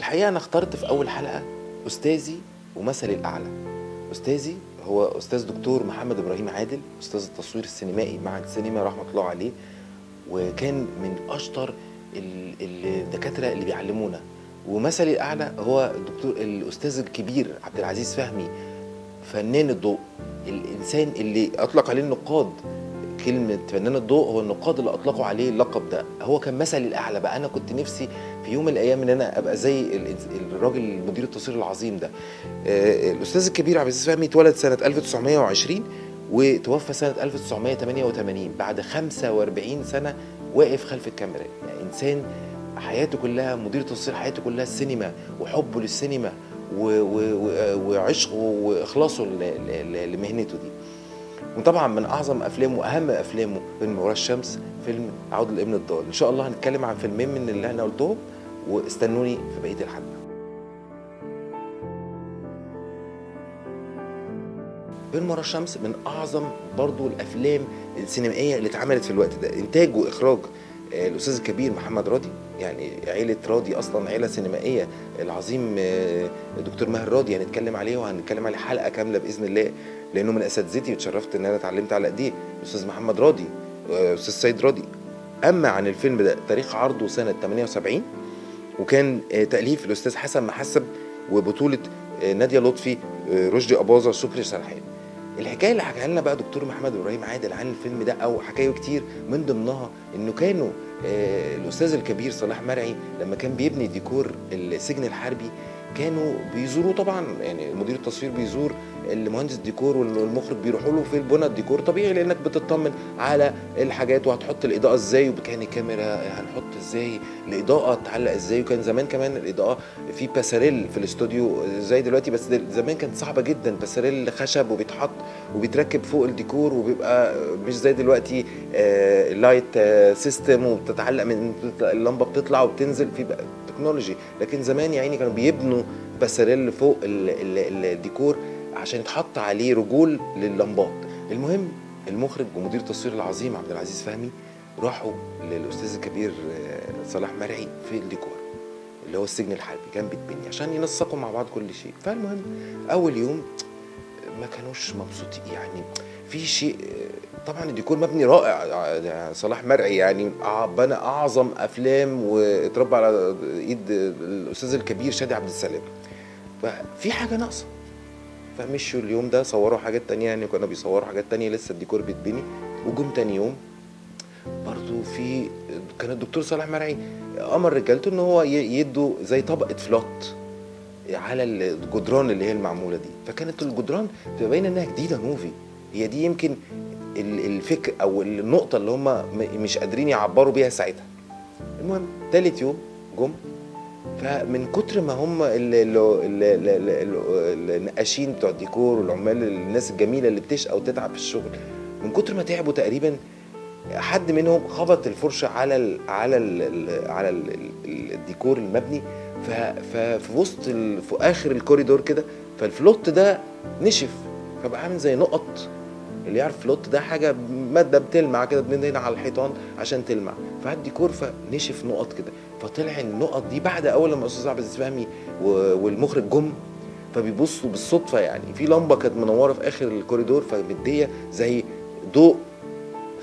الحقيقة أنا اخترت في أول حلقة أستاذي ومثلي الأعلى. أستاذي هو أستاذ دكتور محمد إبراهيم عادل، أستاذ التصوير السينمائي معهد السينما رحمة الله عليه، وكان من أشطر الدكاترة اللي بيعلمونا. ومثلي الأعلى هو الدكتور الأستاذ الكبير عبد العزيز فهمي، فنان الضوء، الإنسان اللي أطلق عليه النقاد كلمة فنان الضوء. هو النقاد اللي أطلقوا عليه اللقب ده، هو كان مثلي الأعلى. بقى أنا كنت نفسي في يوم من الأيام إن أنا أبقى زي الراجل مدير التصوير العظيم ده. الأستاذ الكبير عبد العزيز فهمي اتولد سنة 1920 وتوفى سنة 1988 بعد 45 سنة واقف خلف الكاميرا. يعني إنسان حياته كلها مدير تصوير، حياته كلها السينما وحبه للسينما وعشقه وإخلاصه لمهنته دي. وطبعا من اعظم افلامه واهم افلامه فيلم ورا الشمس، فيلم عوض الابن الضال. ان شاء الله هنتكلم عن فيلمين من اللي انا قلتهم، واستنوني في بقيه الحلقه. فيلم ورا الشمس من اعظم برضو الافلام السينمائيه اللي اتعملت في الوقت ده، انتاج واخراج الاستاذ الكبير محمد راضي. يعني عيله راضي اصلا عيله سينمائيه، العظيم الدكتور ماهر راضي هنتكلم عليه، وهنتكلم عليه حلقه كامله باذن الله، لانه من اساتذتي واتشرفت ان انا اتعلمت على ايديه، الاستاذ محمد راضي، استاذ سيد راضي. اما عن الفيلم ده، تاريخ عرضه سنه 78، وكان تاليف الاستاذ حسن محسب، وبطوله ناديه لطفي، رشدي اباظه، شكري سرحان. الحكايه اللي حكاها لنا بقى دكتور محمد ابراهيم عادل عن الفيلم ده، او حكايه كتير، من ضمنها انه كانوا الاستاذ الكبير صلاح مرعي لما كان بيبني ديكور السجن الحربي كانوا بيزوروه. طبعا يعني مدير التصوير بيزور المهندس الديكور، والمخرج بيروحوا له في البنى الديكور، طبيعي لانك بتطمن على الحاجات، وهتحط الاضاءه ازاي، وكان الكاميرا هنحط ازاي، الاضاءه تعلق ازاي. وكان زمان كمان الاضاءه في باساريل في الاستوديو زي دلوقتي، بس زمان كانت صعبه جدا، باساريل خشب وبيتحط وبيتركب فوق الديكور، وبيبقى مش زي دلوقتي لايت سيستم وبتتعلق من اللمبه بتطلع وبتنزل في تكنولوجي. لكن زمان يا عيني كانوا بيبنوا باساريل فوق الديكور عشان يتحط عليه رجول لللمبات. المهم المخرج ومدير التصوير العظيم عبد العزيز فهمي راحوا للاستاذ الكبير صلاح مرعي في الديكور اللي هو السجن الحربي كان بيتبني، عشان ينسقوا مع بعض كل شيء. فالمهم اول يوم ما كانوش مبسوطين، يعني في شيء. طبعا الديكور مبني رائع، صلاح مرعي يعني بنى اعظم افلام واتربى على ايد الاستاذ الكبير شادي عبد السلام، ففي حاجه ناقصه. فمشوا اليوم ده صوروا حاجات تانية، يعني كانوا بيصوروا حاجات تانية لسه الديكور بيتبني. وجم تاني يوم برضو كان الدكتور صلاح مرعي امر رجالته ان هو يدوا زي طبقه فلوت على الجدران اللي هي المعموله دي. فكانت الجدران بتبقى باينه انها جديده موفي. هي دي يمكن الفكر او النقطه اللي هم مش قادرين يعبروا بيها ساعتها. المهم تالت يوم جم، فمن كتر ما هم النقاشين بتوع الديكور والعمال الناس الجميله اللي بتشقى وتتعب في الشغل، من كتر ما تعبوا تقريبا حد منهم خبط الفرشه على الديكور المبني، ففي وسط في اخر الكوريدور كده، فالفلوت ده نشف، فبقى عامل زي نقط. اللي يعرف فلوت ده حاجه ماده بتلمع كده، بندهن على الحيطان عشان تلمع، فالديكور فنشف نقط كده. فطلع النقط دي بعد اول لما الاستاذ عبد العزيز فهمي والمخرج جم، فبيبصوا بالصدفه يعني في لمبه كانت منوره في اخر الكوريدور، فمديه زي ضوء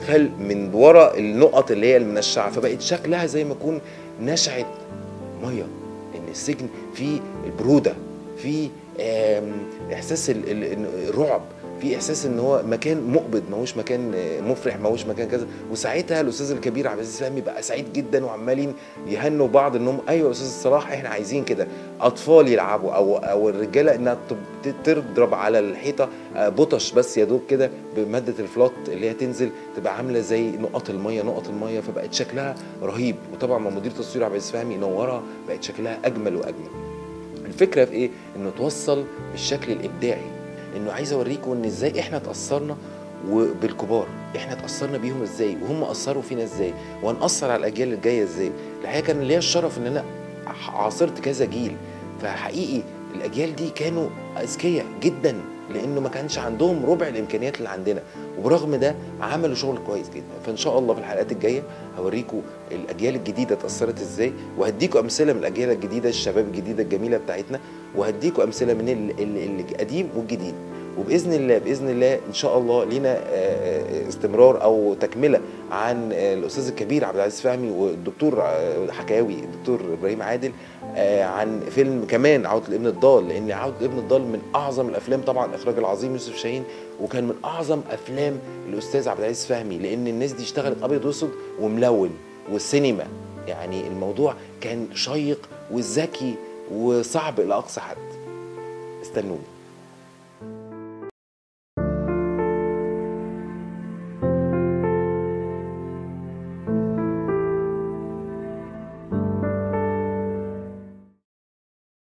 خل من ورا النقط اللي هي المنشعه، فبقت شكلها زي ما يكون نشعه ميه. ان السجن فيه البروده، فيه احساس الرعب، في احساس ان هو مكان مقبض، ماهوش مكان مفرح، ماهوش مكان كذا. وساعتها الاستاذ الكبير عبد العزيز فهمي بقى سعيد جدا، وعمالين يهنوا بعض انهم ايوه يا استاذ صلاح احنا عايزين كده اطفال يلعبوا، او الرجاله انها تضرب على الحيطه بطش بس يا دوب كده بماده الفلوت اللي هي تنزل تبقى عامله زي نقط الميه، فبقت شكلها رهيب. وطبعا مع مدير تصوير عبد العزيز فهمي نورها، بقت شكلها اجمل واجمل. الفكره في ايه؟ انه توصل بالشكل الابداعي، انه عايز اوريكم ان ازاي احنا اتاثرنا وبالكبار، احنا اتاثرنا بيهم ازاي، وهم اثروا فينا ازاي، وهنأثر على الاجيال الجايه ازاي. الحقيقه كان ليا الشرف ان انا عاصرت كذا جيل، فحقيقي الاجيال دي كانوا اذكياء جدا، لانه ما كانش عندهم ربع الامكانيات اللي عندنا، وبرغم ده عملوا شغل كويس جدا. فان شاء الله في الحلقات الجايه هوريكم الاجيال الجديده اتاثرت ازاي، وهديكم امثله من الاجيال الجديده، الشباب الجديده الجميله بتاعتنا، وهديكم امثله من القديم والجديد. وباذن الله باذن الله ان شاء الله لينا استمرار او تكمله عن الاستاذ الكبير عبد العزيز فهمي والدكتور حكاوي الدكتور ابراهيم عادل، عن فيلم كمان عودة الابن الضال، لان عودة الابن الضال من اعظم الافلام، طبعا اخراج العظيم يوسف شاهين، وكان من اعظم افلام الاستاذ عبد العزيز فهمي، لان الناس دي اشتغلت ابيض واسود وملون والسينما، يعني الموضوع كان شيق وذكي وصعب الى اقصى حد. استنوني.